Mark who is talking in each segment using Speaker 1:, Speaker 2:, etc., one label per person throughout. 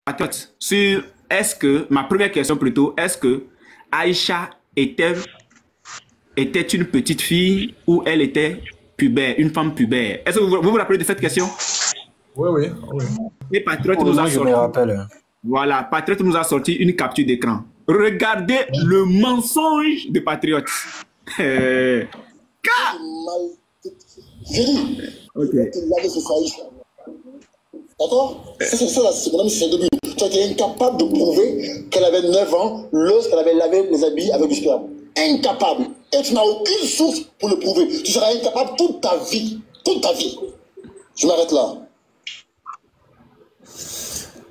Speaker 1: patriote, sur est-ce que, ma première question plutôt, est-ce que Aïcha était une petite fille ou elle était pubère, une femme pubère? Est-ce que vous vous rappelez de cette question?
Speaker 2: Oui, oui, oui.
Speaker 1: Et Patriote
Speaker 3: Oh,
Speaker 1: nous a
Speaker 3: moi, je me
Speaker 1: sorti.
Speaker 3: rappelle.
Speaker 1: Voilà, Patriote nous a sorti une capture d'écran. Regardez le mensonge de Patriote.
Speaker 4: J'ai dit,
Speaker 1: Ok.
Speaker 4: d'accord? C'est ça, c'est mon ami, c'est de lui. Tu as été incapable de prouver qu'elle avait 9 ans lorsqu'elle avait lavé les habits avec du sperme. Incapable. Et tu n'as aucune source pour le prouver. Tu seras incapable toute ta vie. Toute ta vie. Je m'arrête là.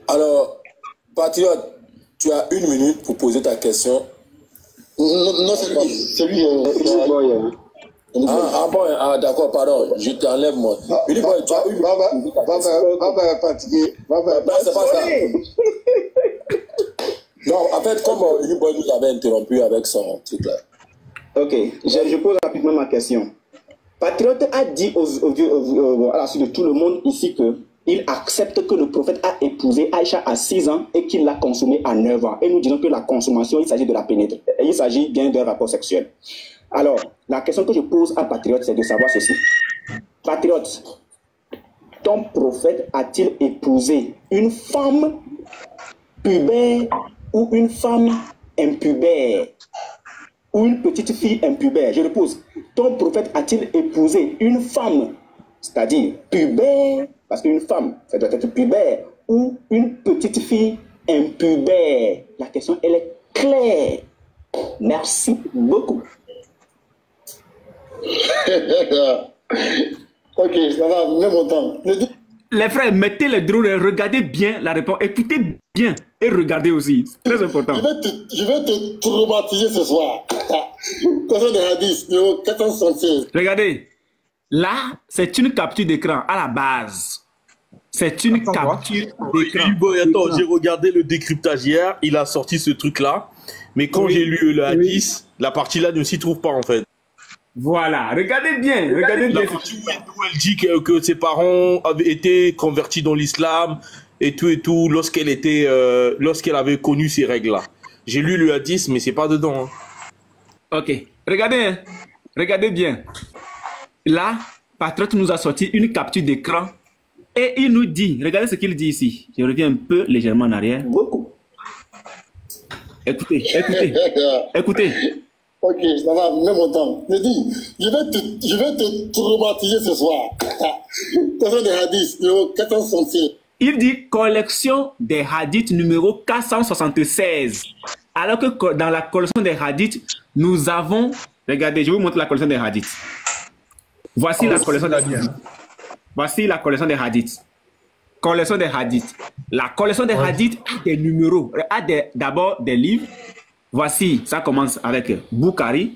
Speaker 5: Alors, Patriote, tu as 1 minute pour poser ta question.
Speaker 4: Non, c'est lui.
Speaker 5: Bon, d'accord, pardon, je t'enlève moi. Billy Boy, tu as eu...
Speaker 4: Va fatiguer.
Speaker 5: C'est pas ça. Non, en fait, comme Billy Boy nous avait interrompu avec son truc là.
Speaker 6: Ok, je pose rapidement ma question. Patriote a dit à la suite de tout le monde ici que il accepte que le prophète a épousé Aïcha à 6 ans et qu'il l'a consommée à 9 ans. Et nous disons que la consommation, il s'agit de la pénétrer. Il s'agit bien d'un rapport sexuel. Alors, la question que je pose à Patriote, c'est de savoir ceci. Patriote, ton prophète a-t-il épousé une femme pubère ou une femme impubère? Ou une petite fille impubère? Je le pose. Ton prophète a-t-il épousé une femme, c'est-à-dire pubère, parce qu'une femme, ça doit être pubère, ou une petite fille impubère? La question, elle est claire. Merci beaucoup.
Speaker 4: Ok, ça va, même mon temps.
Speaker 1: Les frères, mettez les drones et regardez bien la réponse. Écoutez bien et regardez aussi. C'est très important.
Speaker 4: Je vais te traumatiser ce soir. Question de hadith, numéro 476.
Speaker 1: Regardez. Là, c'est une capture d'écran à la base. C'est une capture d'écran.
Speaker 7: Attends, j'ai regardé le décryptage hier. Il a sorti ce truc-là. Mais quand j'ai lu le hadith, la partie-là ne s'y trouve pas en fait.
Speaker 1: Voilà, regardez bien, regardez bien.
Speaker 7: La partie où elle dit que ses parents avaient été convertis dans l'islam et tout, lorsqu'elle avait connu ces règles-là. J'ai lu le hadith, mais c'est pas dedans. Hein.
Speaker 1: Ok, regardez, hein. Regardez bien. Là, Patriote nous a sorti une capture d'écran et il nous dit, regardez ce qu'il dit ici. Je reviens un peu légèrement en arrière.
Speaker 6: Beaucoup.
Speaker 1: Écoutez, écoutez.
Speaker 4: Ok, ça va, même mon temps. Je dis, je vais te traumatiser ce soir. Question de hadith, numéro 476.
Speaker 1: Il dit collection des hadiths numéro 476. Alors que dans la collection des hadiths, nous avons... Regardez, je vais vous montrer la collection des hadiths. Voici la collection des hadiths. Voici la collection des hadiths. Collection des hadiths. La collection des hadiths a des numéros, a d'abord des livres. Voici, ça commence avec Bukhari,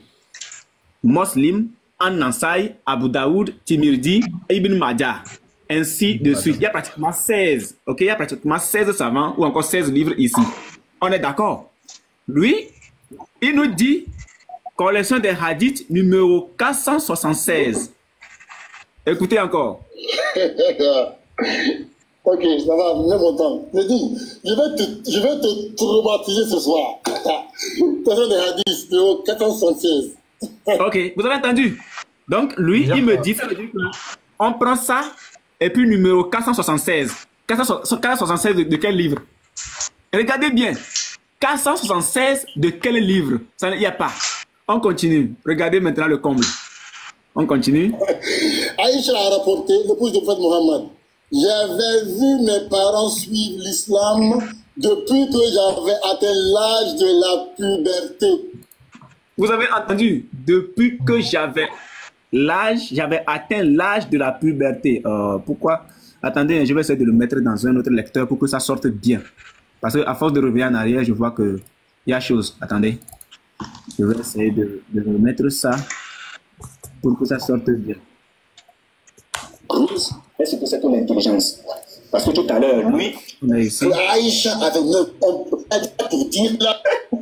Speaker 1: Muslim, An-Nasai, Abu Daoud, Tirmidhi, Ibn Majah, ainsi de suite. Il y a pratiquement 16, ok? Il y a pratiquement 16 savants ou encore 16 livres ici. On est d'accord? Lui, il nous dit collection des hadiths numéro 476. Écoutez encore.
Speaker 4: Ok, ça va, même mon temps. Je dis, je vais te traumatiser ce soir. Question de hadith, numéro 476.
Speaker 1: Ok, vous avez entendu? Donc, lui, il me dit, ça veut dire on prend ça, et puis numéro 476. 476 de quel livre? Regardez bien. 476 de quel livre? Ça, il n'y a pas. On continue. Regardez maintenant le comble. On continue.
Speaker 4: Aïcha a rapporté, l'épouse du prophète Mohammed. J'avais vu mes parents suivre l'islam depuis que j'avais atteint l'âge de la puberté.
Speaker 1: Vous avez entendu? Depuis que j'avais atteint l'âge de la puberté. Pourquoi? Attendez, je vais essayer de le mettre dans un autre lecteur pour que ça sorte bien. Parce qu'à force de revenir en arrière, je vois qu'il y a chose. Attendez. Je vais essayer de remettre ça pour que ça sorte bien.
Speaker 6: Est-ce que c'est ton intelligence? Parce que tout à l'heure, lui,
Speaker 4: Aïcha avait 9 ans pour dire là.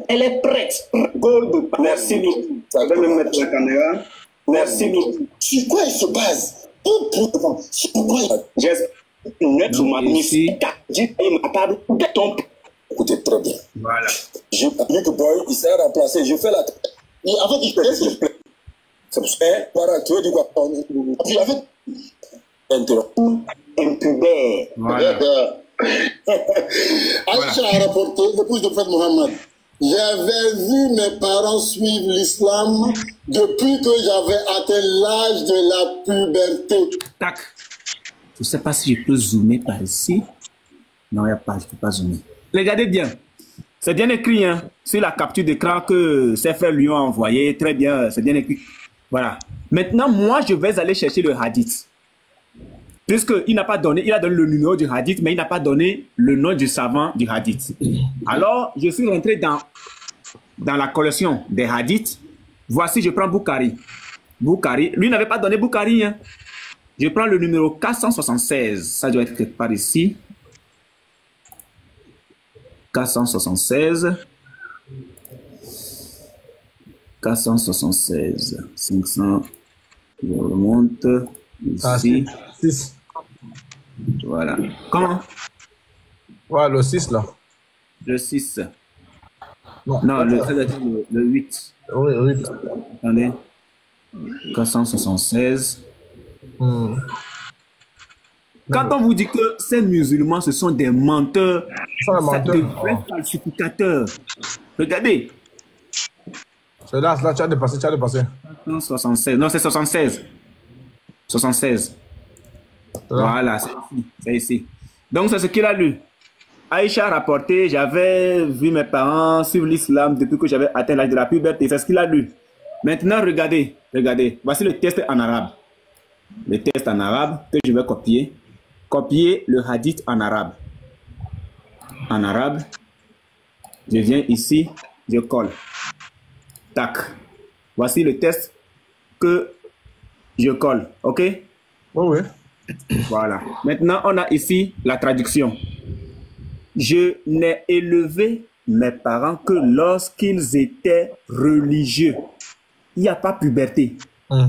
Speaker 6: Elle est prête. Gold. Merci, nous. Ça va me mettre la caméra. Merci, nous.
Speaker 4: Sur quoi il se base? Sur quoi
Speaker 6: Notre magnifique table de ton.
Speaker 5: Écoutez très bien.
Speaker 1: Voilà.
Speaker 5: J'ai appris que Boy, il s'est remplacé. Je fais la.
Speaker 4: Et en fait, il fait
Speaker 5: c'est pour ça. Voilà, tu veux dire quoi?
Speaker 4: en fait,
Speaker 6: Impubère.
Speaker 1: Voilà.
Speaker 4: Aïcha a rapporté, l'épouse de prophète Mohammed. J'avais vu mes parents suivre l'islam depuis que j'avais atteint l'âge de la puberté.
Speaker 1: Tac. Je ne sais pas si je peux zoomer par ici. Non, il n'y a pas, je ne peux pas zoomer. Regardez bien. C'est bien écrit, hein, sur la capture d'écran que ses frères lui ont envoyé. Très bien, c'est bien écrit. Voilà. Maintenant, moi, je vais aller chercher le hadith. Puisqu'il n'a pas donné, il a donné le numéro du hadith, mais il n'a pas donné le nom du savant du hadith. Alors, je suis rentré dans la collection des hadiths. Voici, je prends Bukhari. Bukhari, lui n'avait pas donné Bukhari. Hein. Je prends le numéro 476. Ça doit être quelque part ici. 476. 476. 500. Je remonte. Ici.
Speaker 2: 6.
Speaker 1: Voilà. Comment?
Speaker 2: Ouais, le 6 là.
Speaker 1: Le 6.
Speaker 2: Non,
Speaker 1: le 8.
Speaker 2: Oui, oui.
Speaker 1: Attendez. 476. Quand on vous dit que ces musulmans, ce sont des menteurs, c'est des vrais falsificateurs. Regardez.
Speaker 2: C'est là, tu as dépassé,
Speaker 1: 76. Non, c'est 76. 76. Voilà, c'est ici. Donc, c'est ce qu'il a lu. Aïcha a rapporté, j'avais vu mes parents suivre l'islam depuis que j'avais atteint l'âge de la puberté. C'est ce qu'il a lu. Maintenant, regardez. Voici le test en arabe. Le test en arabe que je vais copier. Copier le hadith en arabe. En arabe. Je viens ici, je colle. Tac. Voici le test que je colle. OK?
Speaker 2: Oui.
Speaker 1: Voilà. Maintenant, on a ici la traduction. Je n'ai élevé mes parents que lorsqu'ils étaient religieux. Il n'y a pas puberté.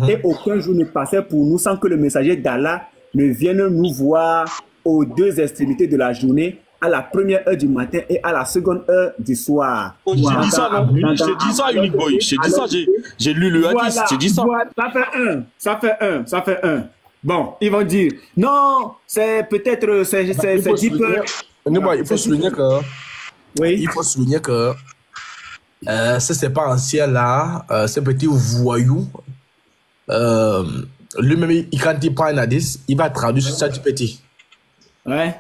Speaker 1: Et aucun jour ne passait pour nous sans que le messager d'Allah ne vienne nous voir aux deux extrémités de la journée, à la première heure du matin et à la seconde heure du soir.
Speaker 7: J'ai dit ça, non? J'ai dit ça, Unique Boy. J'ai dit ça, j'ai lu le hadith. J'ai dit ça.
Speaker 1: Voilà, ça fait un. Bon, ils vont dire, non, c'est peut-être, c'est dit peu.
Speaker 2: Il faut souligner que,
Speaker 1: oui.
Speaker 2: Il faut souligner que c'est pas ancien là, ce petit voyou, lui-même, quand il prend un hadith, il va traduire sur ça du petit.
Speaker 1: Ouais.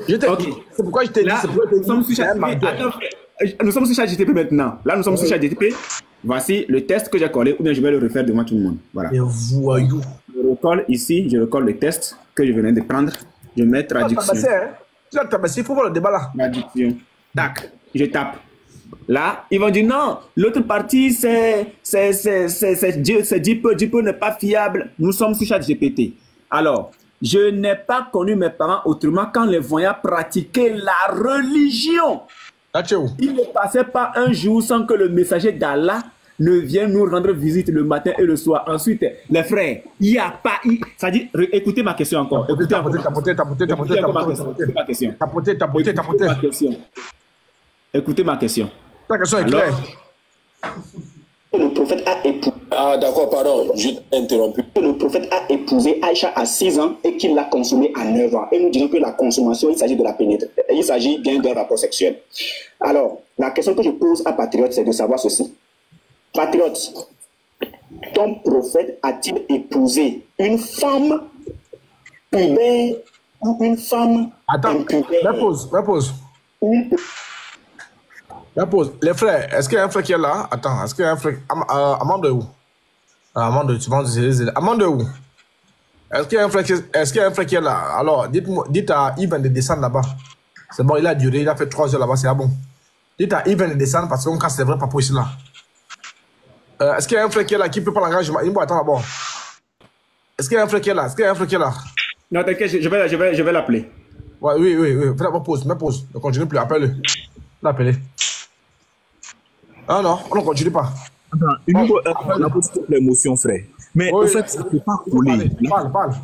Speaker 2: C'est pourquoi je t'ai dit,
Speaker 1: nous sommes sur ChatGPT maintenant. Là, nous sommes sur ChatGPT. Voici le test que j'ai collé, ou bien je vais le refaire devant tout le monde. Voilà.
Speaker 2: Et voyou.
Speaker 1: Je recolle ici, je recolle le test que je venais de prendre. Je mets traduction.
Speaker 2: Tu as tabassé, il faut voir le débat là.
Speaker 1: Traduction. Tac, je tape. Là, ils vont dire non, l'autre partie, c'est Dieu, Dieu n'est pas fiable. Nous sommes sur ChatGPT. Alors, je n'ai pas connu mes parents autrement qu'en les voyant pratiquer la religion. Il ne passait pas un jour sans que le messager d'Allah ne vienne nous rendre visite le matin et le soir. Ensuite, les frères, il n'y a pas... Ça dit, écoutez ma question encore. Écoutez ma question.
Speaker 2: Ta question est claire.
Speaker 6: Le prophète a épousé.
Speaker 5: Ah, d'accord, pardon, je t'ai interrompu.
Speaker 6: Le prophète a épousé Aïcha à 6 ans et qu'il l'a consommée à 9 ans. Et nous disons que la consommation, il s'agit de la pénétration. Il s'agit bien d'un rapport sexuel. Alors, la question que je pose à Patriote, c'est de savoir ceci. Patriote, ton prophète a-t-il épousé une femme pubère ou une femme impubère?
Speaker 2: Repose. Les frères, est-ce qu'il y a un frère qui est là? Attends, est-ce qu'il y a un frère? Amande de où? Amande, tu penses que Amande de où? Est-ce qu'il y a un frère qui est là? Alors, dites à Yves de descendre là-bas. C'est bon, il a duré, il a fait 3 heures là-bas, c'est bon. Dites à Yves de descendre parce qu'on casse les vrais papous ici là. Est-ce qu'il y a un frère qui est là qui peut pas l'engagement? Il me attend d'abord. Est-ce qu'il y a un frère qui est là?
Speaker 1: Non, t'inquiète, je vais l'appeler.
Speaker 2: Ouais, oui. Fais d'abord pause. Ne continue plus, appelle-le. L'appelez. Ah non, on ne continue pas.
Speaker 3: Attends, on a posé l'émotion, frère. Mais au fait, ça ne peut pas couler.
Speaker 2: Parle.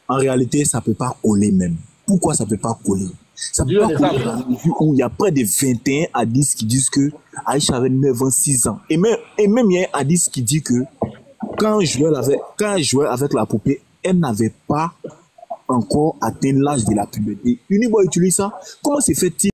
Speaker 3: en réalité, ça peut pas coller même. Pourquoi ça peut pas coller? Ça peut pas coller dans la mesure où il y a près de 21 hadiths qui disent que Aïcha avait 9 ans, 6 ans. Et même il y a un hadith qui dit que quand elle jouait avec la poupée, elle n'avait pas encore atteint l'âge de la puberté. Uniboy utilise ça. Comment se fait-il